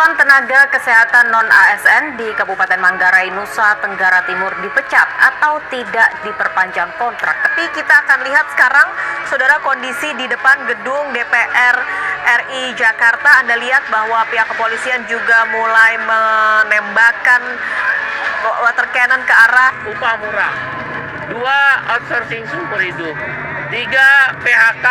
Karyawan tenaga kesehatan non-ASN di Kabupaten Manggarai, Nusa Tenggara Timur dipecat atau tidak diperpanjang kontrak. Tapi kita akan lihat sekarang, saudara, kondisi di depan gedung DPR RI Jakarta. Anda lihat bahwa pihak kepolisian juga mulai menembakkan water cannon ke arah upah murah, 2 outsourcing sumber hidup, 3 PHK.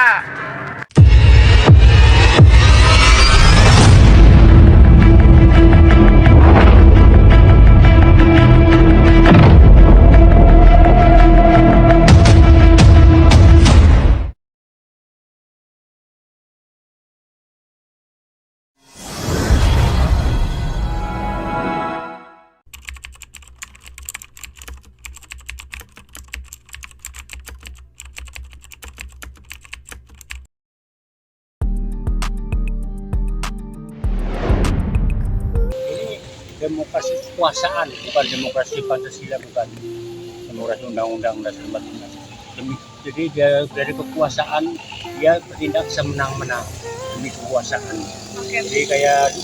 Demokrasi kekuasaan, bukan demokrasi Pancasila, bukan demokrasi undang-undang dasar 45. Jadi dari kekuasaan dia bertindak semenang-menang demi kekuasaan. Jadi kayak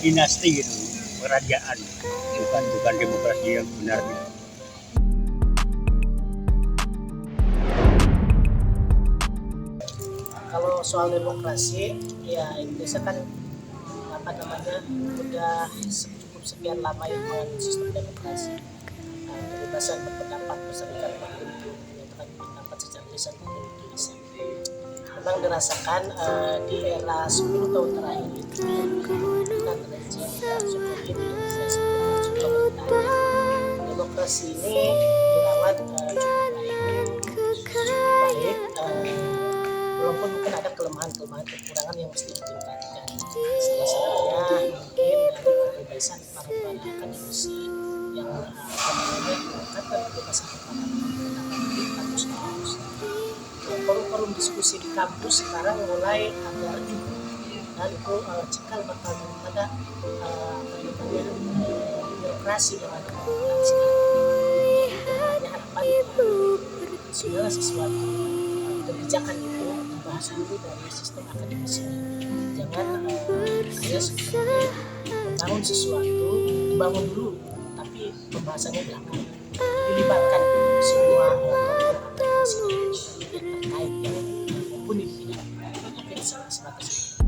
dinasti gitu, kerajaan, bukan demokrasi yang benar gitu. Kalau soal demokrasi, ya Indonesia kan udah cukup sekian lama dengan sistem demokrasi, kebebasan berpendapat, berserikat, menyatakan pendapat secara lisan maupun tulisan. Memang dirasakan di era 10 tahun terakhir itu dengan rezim Jokowi demokrasi ini dirawat cukup baik, walaupun mungkin ada kelemahan-kelemahan, kekurangan yang mesti ditingkatkan. Salah satunya mungkin dari kebebasan para akademisi yang meningkatkan kebebasan berpendapat di kampus-kampus. Forum-forum diskusi di kampus sekarang mulai agak redup, dan itu cikal bakal daripada birokrasi yang ada di kampus. Hanya harapan segala sesuatu kebijakan itu dibahas dulu dari sistem akademisnya. Jangan hanya seperti membangun sesuatu, dibangun dulu, tapi pembahasannya belakang. Dilibatkan semua akademisi yang terkait yang mumpuni di bidang, mungkin sebatas itu.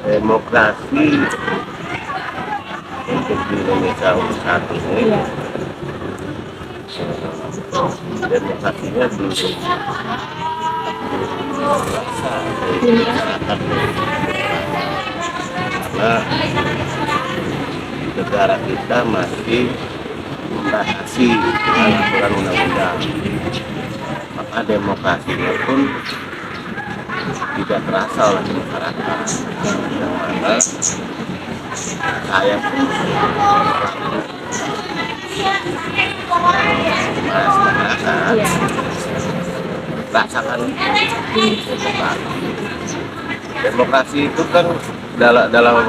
Demokrasi untuk di Indonesia saat ini, demokrasinya belum karena negara kita masih membatasi dengan aturan undang-undang, maka demokrasinya pun tidak terasa oleh masyarakat, yang mana saya pun masyarakat rasakan demokrasi itu kan dalam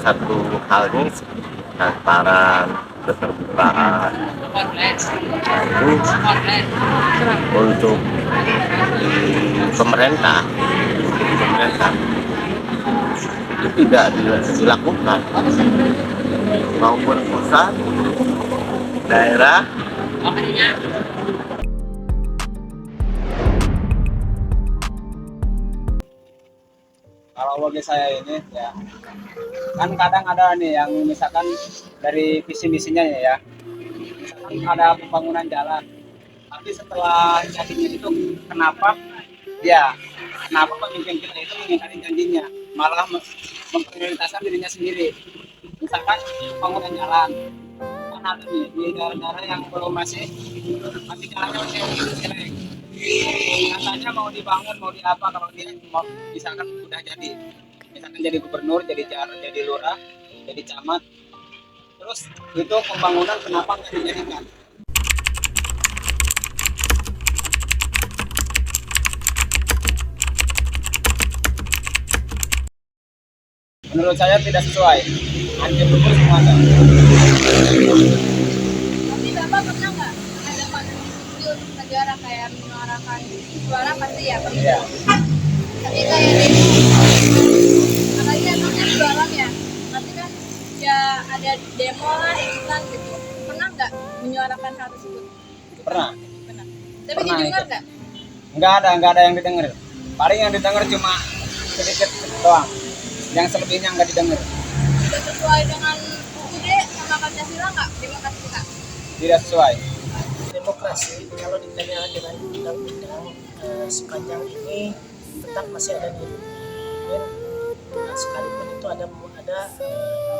satu halnya transparan, keterbukaan. Itu untuk di pemerintah itu tidak dilakukan, maupun pusat, daerah. Kalau bagi saya ini ya, kan kadang ada nih yang misalkan dari visi misinya ya, misalkan ada pembangunan jalan, tapi setelah jadinya itu kenapa pemimpin kita itu mengingkari janjinya, malah memprioritaskan dirinya sendiri. Misalkan pembangunan jalan, kan ada nih di daerah-daerah yang belum masih jalannya masih jelek. Katanya mau dibangun, mau diapa, kalau dia misalkan udah jadi, misalkan jadi gubernur, jadi lurah, jadi camat, terus itu pembangunan kenapa nggak dijadikan? Menurut saya tidak sesuai, hancur lebur semuanya. Tapi Bapak pernah nggak ada kontribusi untuk negara kayak menyuarakan menyuarakan suara pasti ya perlu. Iya. Tapi kayak demo, apalagi emangnya jualan ya, pasti kan ya ada demo lah, iklan gitu. Pernah nggak menyuarakan hal tersebut? Pernah. Pernah. Tapi Pernah didengar itu. nggak? Nggak ada yang didengar. Paling yang didengar cuma sedikit doang. Yang selebihnya nggak didengar. Sudah sesuai dengan UUD sama Pancasila nggak demokrasi kita? Tidak sesuai. Demokrasi kalau ditanya dengan undang-undang sepanjang ini tetap masih ada nilai. Sekalipun itu ada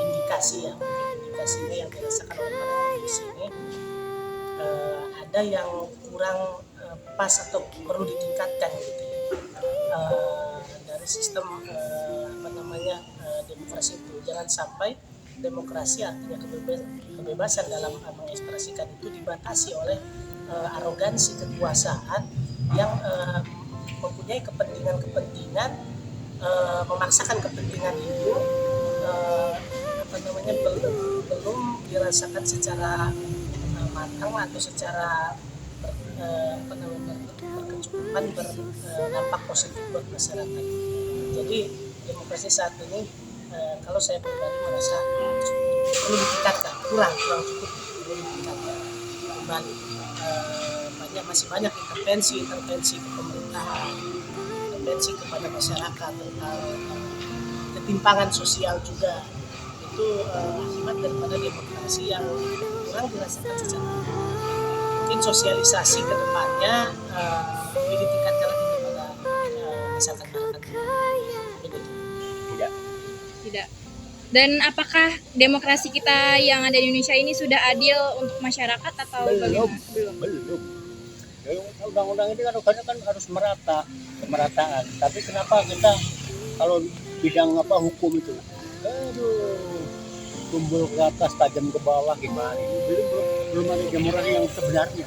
indikasi ya, indikasinya yang dirasakan oleh para aktivis ini ada yang kurang pas atau perlu ditingkatkan gitu ya. Dari sistem demokrasi itu jangan sampai demokrasi artinya kebebasan dalam mengekspresikan itu dibatasi oleh arogansi kekuasaan yang mempunyai kepentingan memaksakan kepentingan itu belum dirasakan secara matang atau secara berkecukupan berdampak positif buat masyarakat. Jadi demokrasi saat ini kalau saya pribadi merasa perlu ditingkatkan, kurang cukup, perlu ditingkatkan kembali. Masih banyak intervensi ke pemerintahan, intervensi kepada masyarakat tentang ketimpangan sosial juga. Itu akibat daripada demokrasi yang kurang dirasakan secara mungkin sosialisasi ke depannya lebih ditingkatkan lagi kepada masyarakat. Tidak. Dan apakah demokrasi kita yang ada di Indonesia ini sudah adil untuk masyarakat atau bagaimana? Belum. Undang-undang ini kan harus kemerataan. Tapi kenapa kita kalau bidang hukum itu, tumbul ke atas tajam ke bawah gimana? Belum ada demokrasi yang sebenarnya.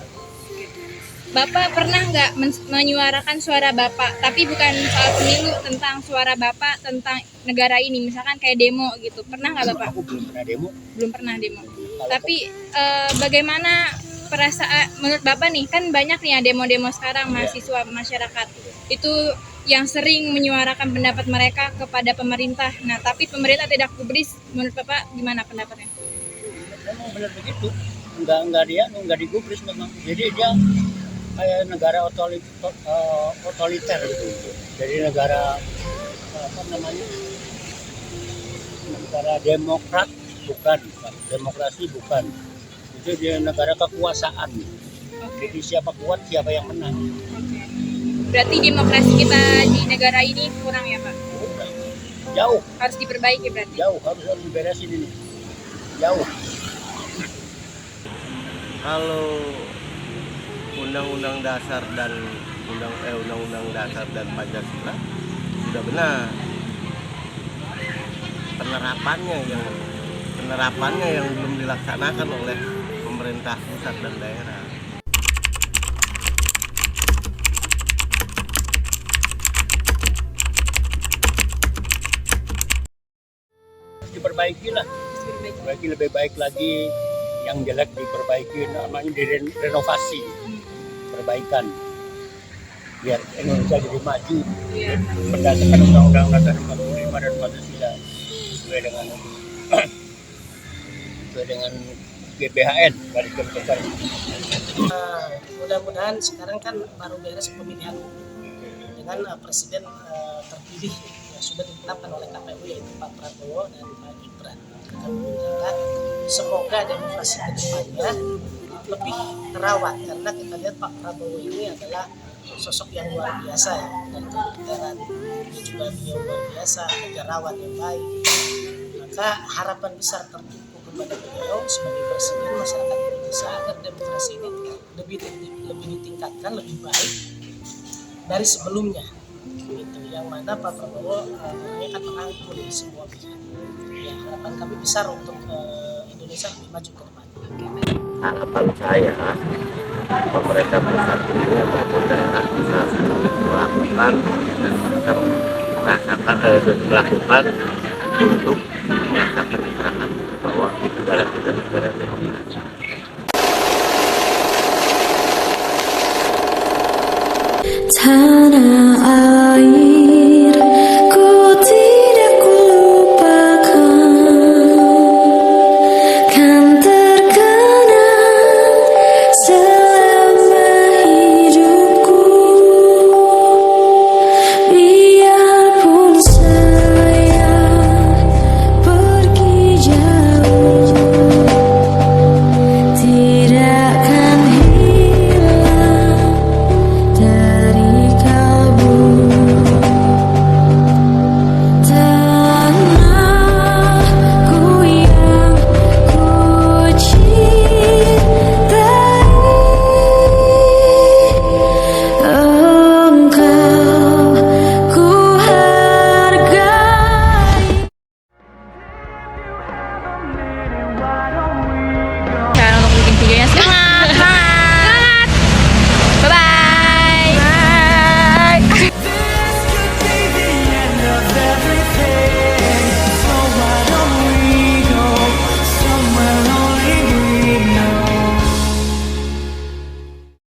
Bapak pernah nggak menyuarakan suara Bapak, tapi bukan soal pemilu, tentang suara Bapak tentang negara ini, misalkan kayak demo gitu, pernah nggak Bapak? Aku belum pernah demo. Belum pernah demo. Tapi bagaimana perasaan menurut Bapak nih, kan banyak nih ya demo-demo sekarang mahasiswa masyarakat itu yang sering menyuarakan pendapat mereka kepada pemerintah. Nah, tapi pemerintah tidak gubris. Menurut Bapak gimana pendapatnya? Memang benar begitu. Enggak digubris memang. Jadi dia kayak negara otoriter gitu. Jadi negara negara demokrat bukan, demokrasi bukan. Itu dia negara kekuasaan. Jadi siapa kuat siapa yang menang. Berarti demokrasi kita di negara ini kurang ya Pak? Jauh. Harus diperbaiki berarti? Jauh, harus diberesin ini. Jauh. Kalau undang-undang dasar dan undang-undang dasar dan Pancasila sudah benar, penerapannya yang belum dilaksanakan oleh pemerintah pusat dan daerah. Diperbaiki lebih baik lagi, yang jelek diperbaiki, namanya direnovasi, perbaikan biar Indonesia jadi maju berdasarkan Undang-Undang Dasar 45 dan Pancasila sesuai dengan GBHN dari Kementerian. Mudah-mudahan sekarang kan baru beres pemilihan dengan presiden terpilih yang sudah ditetapkan oleh KPU yaitu Pak Prabowo dan Pak Gibran. Kita menginginkan semoga demokrasi ke depannya lebih terawat karena kita lihat Pak Prabowo ini adalah sosok yang luar biasa ya, dari kemiliteran dia juga luar biasa, negarawan yang baik. Maka harapan besar tertumpu kepada beliau sebagai presiden masyarakat Indonesia agar demokrasi ini lebih ditingkatkan, lebih baik dari sebelumnya. Gitu. Yang mana Pak Prabowo orangnya kan merangkul semua pihak. Ya, harapan kami besar untuk Indonesia lebih maju ke depan. Harapan saya pemerintah pusat ini maupun daerah bisa melakukan dan bisa melakukan untuk merasakan masyarakat bahwa negara kita negara demokrasi. 하나